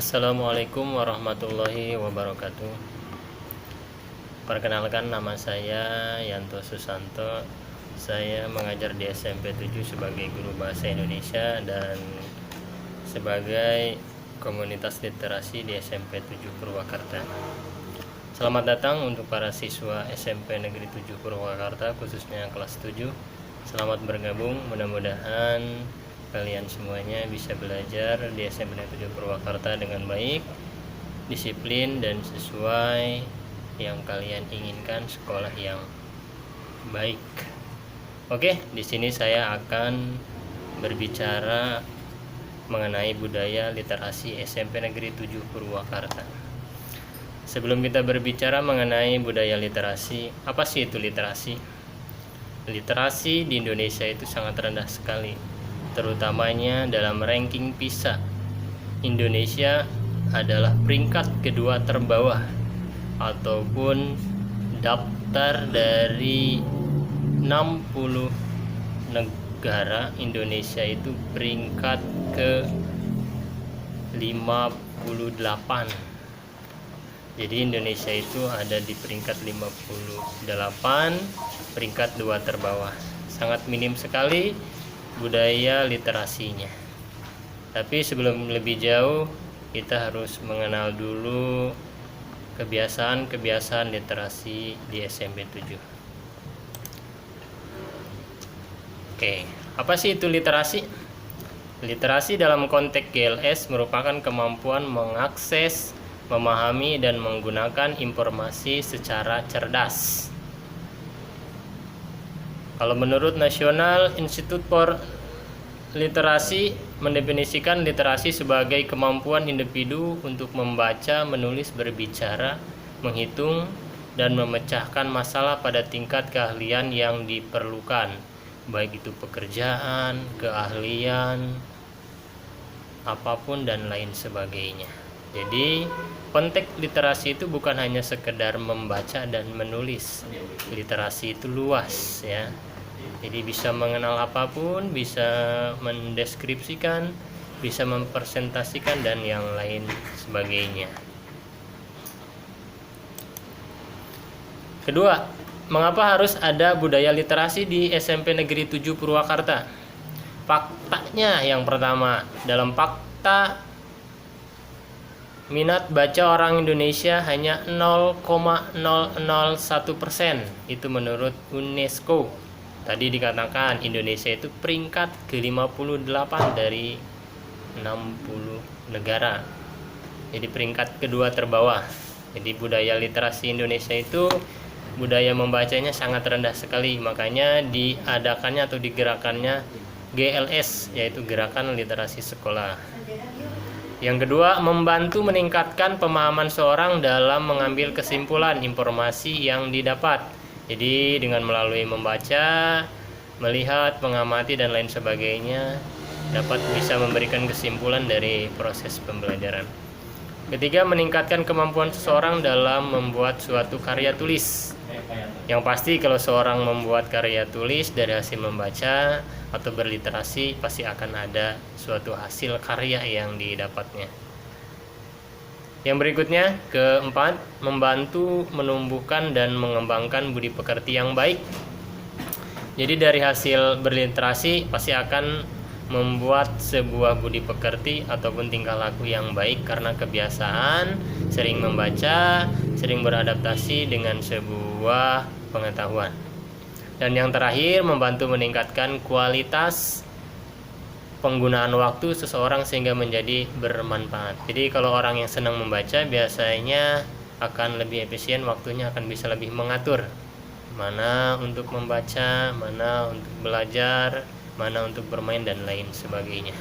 Assalamualaikum warahmatullahi wabarakatuh. Perkenalkan, nama saya Yanto Susanto. Saya mengajar di SMP 7 sebagai guru bahasa Indonesia dan sebagai komunitas literasi di SMP 7 Purwakarta. Selamat datang untuk para siswa SMP Negeri 7 Purwakarta, khususnya kelas 7. Selamat bergabung, mudah-mudahan kalian semuanya bisa belajar di SMP Negeri 7 Purwakarta dengan baik, disiplin dan sesuai yang kalian inginkan, sekolah yang baik. Oke, di sini saya akan berbicara mengenai budaya literasi SMP Negeri 7 Purwakarta. Sebelum kita berbicara mengenai budaya literasi, apa sih itu literasi? Literasi di Indonesia itu sangat rendah sekali, terutamanya dalam ranking PISA. Indonesia adalah peringkat kedua terbawah ataupun daftar dari 60 negara. Indonesia itu peringkat ke 58. Jadi Indonesia itu ada di peringkat 58, peringkat 2 terbawah. Sangat minim sekali budaya literasinya. Tapi sebelum lebih jauh, kita harus mengenal dulu kebiasaan-kebiasaan literasi di SMP 7. Oke, apa sih itu literasi? Literasi dalam konteks GLS merupakan kemampuan mengakses, memahami, dan menggunakan informasi secara cerdas. Kalau menurut National Institute for Literasi mendefinisikan literasi sebagai kemampuan individu untuk membaca, menulis, berbicara, menghitung, dan memecahkan masalah pada tingkat keahlian yang diperlukan, baik itu pekerjaan, keahlian, apapun dan lain sebagainya. Jadi konteks literasi itu bukan hanya sekedar membaca dan menulis. Literasi itu luas ya. Jadi bisa mengenal apapun, bisa mendeskripsikan, bisa mempresentasikan dan yang lain sebagainya. Kedua, mengapa harus ada budaya literasi di SMP Negeri 7 Purwakarta? Faktanya yang pertama, dalam fakta minat baca orang Indonesia hanya 0,001%. Itu menurut UNESCO. Tadi dikatakan Indonesia itu peringkat ke-58 dari 60 negara. Jadi peringkat kedua terbawah. Jadi budaya literasi Indonesia itu, budaya membacanya sangat rendah sekali. Makanya diadakannya atau digerakkannya GLS, yaitu Gerakan Literasi Sekolah. Yang kedua, membantu meningkatkan pemahaman seorang dalam mengambil kesimpulan informasi yang didapat. Jadi dengan melalui membaca, melihat, mengamati, dan lain sebagainya, dapat bisa memberikan kesimpulan dari proses pembelajaran. Ketiga, meningkatkan kemampuan seseorang dalam membuat suatu karya tulis. Yang pasti kalau seorang membuat karya tulis dari hasil membaca atau berliterasi, pasti akan ada suatu hasil karya yang didapatnya. Yang berikutnya, keempat, membantu menumbuhkan dan mengembangkan budi pekerti yang baik. Jadi dari hasil berliterasi pasti akan membuat sebuah budi pekerti ataupun tingkah laku yang baik karena kebiasaan sering membaca, sering beradaptasi dengan sebuah pengetahuan. Dan yang terakhir, membantu meningkatkan kualitas penggunaan waktu seseorang sehingga menjadi bermanfaat. Jadi kalau orang yang senang membaca biasanya akan lebih efisien, waktunya akan bisa lebih mengatur. Mana untuk membaca, mana untuk belajar, mana untuk bermain dan lain sebagainya.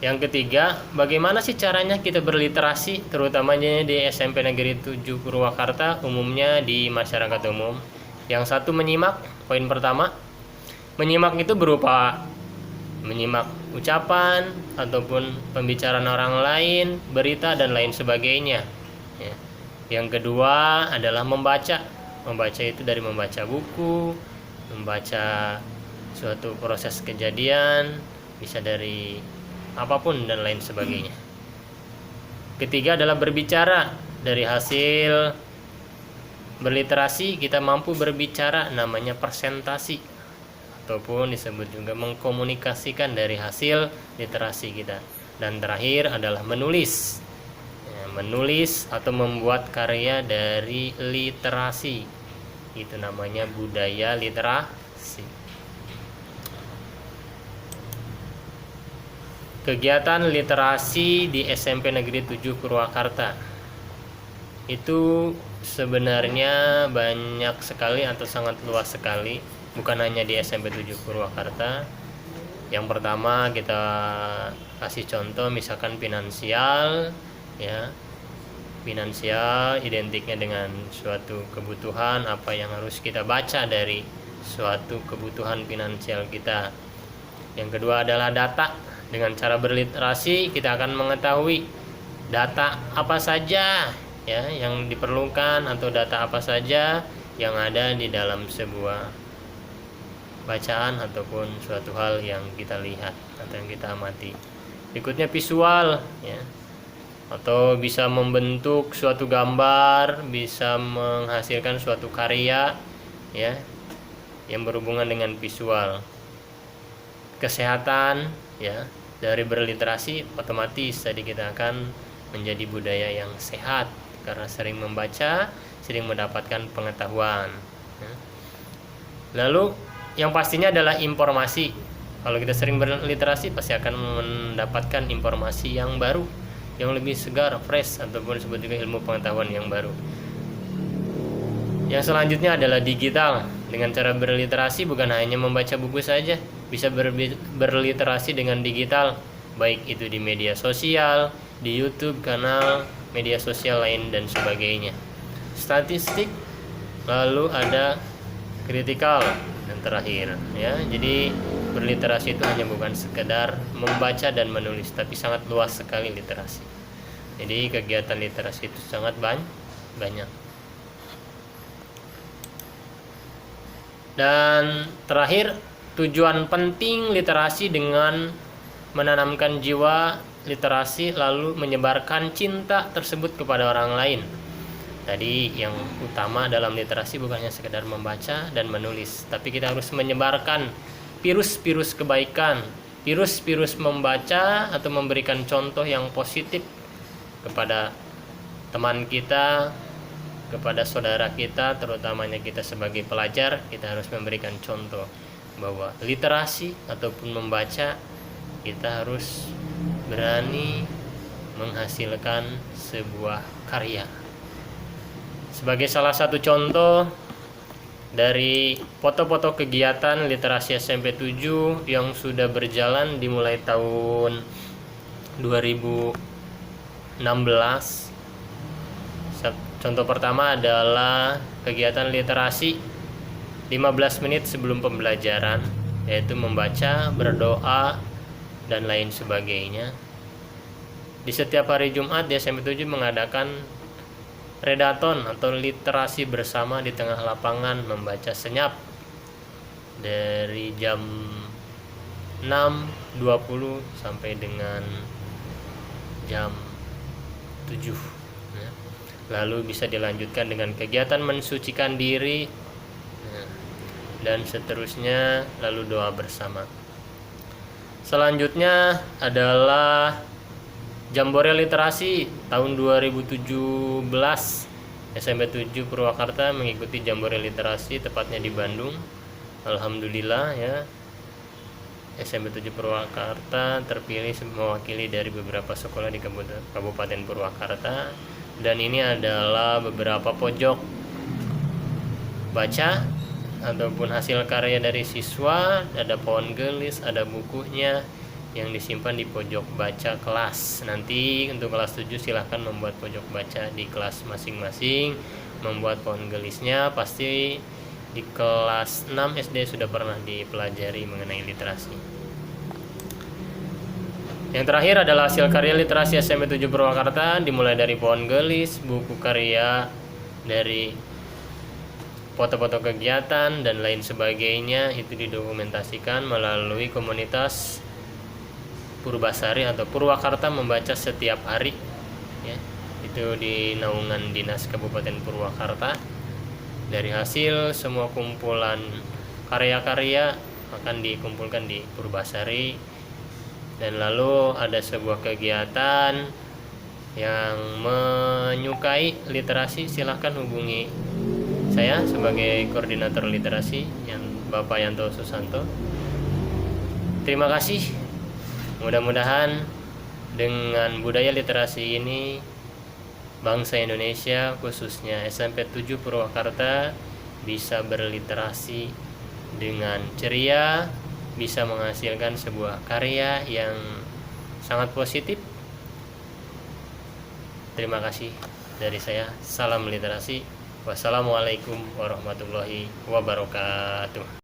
Yang ketiga, bagaimana sih caranya kita berliterasi, terutamanya di SMP Negeri 7 Purwakarta, umumnya di masyarakat umum. Yang satu, menyimak. Poin pertama, menyimak itu berupa menyimak ucapan ataupun pembicaraan orang lain, berita dan lain sebagainya. Yang kedua adalah membaca. Membaca itu dari membaca buku, membaca suatu proses kejadian, bisa dari apapun dan lain sebagainya. Ketiga adalah berbicara. Dari hasil berliterasi kita mampu berbicara, namanya presentasi, ataupun disebut juga mengkomunikasikan dari hasil literasi kita. Dan terakhir adalah menulis. Menulis atau membuat karya dari literasi, itu namanya budaya literasi. Kegiatan literasi di SMP Negeri 7 Purwakarta itu sebenarnya banyak sekali atau sangat luas sekali, bukan hanya di SMP 7 Purwakarta. Yang pertama kita kasih contoh misalkan finansial, ya. Finansial identiknya dengan suatu kebutuhan, apa yang harus kita baca dari suatu kebutuhan finansial kita. Yang kedua adalah data. Dengan cara berliterasi kita akan mengetahui data apa saja ya yang diperlukan, atau data apa saja yang ada di dalam sebuah bacaan ataupun suatu hal yang kita lihat atau yang kita amati. Berikutnya visual, ya, atau bisa membentuk suatu gambar, bisa menghasilkan suatu karya, ya, yang berhubungan dengan visual. Kesehatan, ya, dari berliterasi otomatis tadi kita akan menjadi budaya yang sehat karena sering membaca, sering mendapatkan pengetahuan. Lalu yang pastinya adalah informasi. Kalau kita sering berliterasi pasti akan mendapatkan informasi yang baru, yang lebih segar, fresh, ataupun disebut juga ilmu pengetahuan yang baru. Yang selanjutnya adalah digital. Dengan cara berliterasi bukan hanya membaca buku saja, bisa berliterasi dengan digital, baik itu di media sosial, di YouTube, kanal media sosial lain dan sebagainya. Statistik, lalu ada kritikal, dan terakhir, ya. Jadi berliterasi itu hanya bukan sekedar membaca dan menulis, tapi sangat luas sekali literasi. Jadi kegiatan literasi itu sangat banyak. Dan terakhir, tujuan penting literasi dengan menanamkan jiwa literasi lalu menyebarkan cinta tersebut kepada orang lain. Tadi yang utama dalam literasi bukan hanya sekedar membaca dan menulis, tapi kita harus menyebarkan virus-virus kebaikan, virus-virus membaca atau memberikan contoh yang positif kepada teman kita, kepada saudara kita, terutamanya kita sebagai pelajar. Kita harus memberikan contoh bahwa literasi ataupun membaca, kita harus berani menghasilkan sebuah karya. Sebagai salah satu contoh dari foto-foto kegiatan literasi SMP 7 yang sudah berjalan dimulai tahun 2016. Contoh pertama adalah kegiatan literasi 15 menit sebelum pembelajaran, yaitu membaca, berdoa, dan lain sebagainya. Di setiap hari Jumat di SMP 7 mengadakan redaton atau literasi bersama di tengah lapangan, membaca senyap dari jam 6.20 sampai dengan jam 7. Lalu bisa dilanjutkan dengan kegiatan mensucikan diri, dan seterusnya, lalu doa bersama. Selanjutnya adalah Jambore Literasi tahun 2017. SMP 7 Purwakarta mengikuti Jambore Literasi, tepatnya di Bandung. Alhamdulillah, ya, SMP 7 Purwakarta terpilih mewakili dari beberapa sekolah di Kabupaten Purwakarta. Dan ini adalah beberapa pojok baca ataupun hasil karya dari siswa. Ada pohon gelis, ada bukunya yang disimpan di pojok baca kelas. Nanti untuk kelas 7 silahkan membuat pojok baca di kelas masing-masing. Membuat pohon gelisnya pasti di kelas 6 SD sudah pernah dipelajari mengenai literasi. Yang terakhir adalah hasil karya literasi SMP 7 Purwakarta, dimulai dari pohon gelis, buku karya dari foto-foto kegiatan dan lain sebagainya. Itu didokumentasikan melalui komunitas Purbasari atau Purwakarta membaca setiap hari ya. Itu di naungan Dinas Kabupaten Purwakarta. Dari hasil semua kumpulan karya-karya akan dikumpulkan di Purbasari. Dan lalu ada sebuah kegiatan yang menyukai literasi, silahkan hubungi saya sebagai koordinator literasi yang Bapak Yanto Susanto. Terima kasih. Mudah-mudahan dengan budaya literasi ini bangsa Indonesia khususnya SMP 7 Purwakarta bisa berliterasi dengan ceria, bisa menghasilkan sebuah karya yang sangat positif. Terima kasih dari saya. Salam literasi. Wassalamualaikum warahmatullahi wabarakatuh.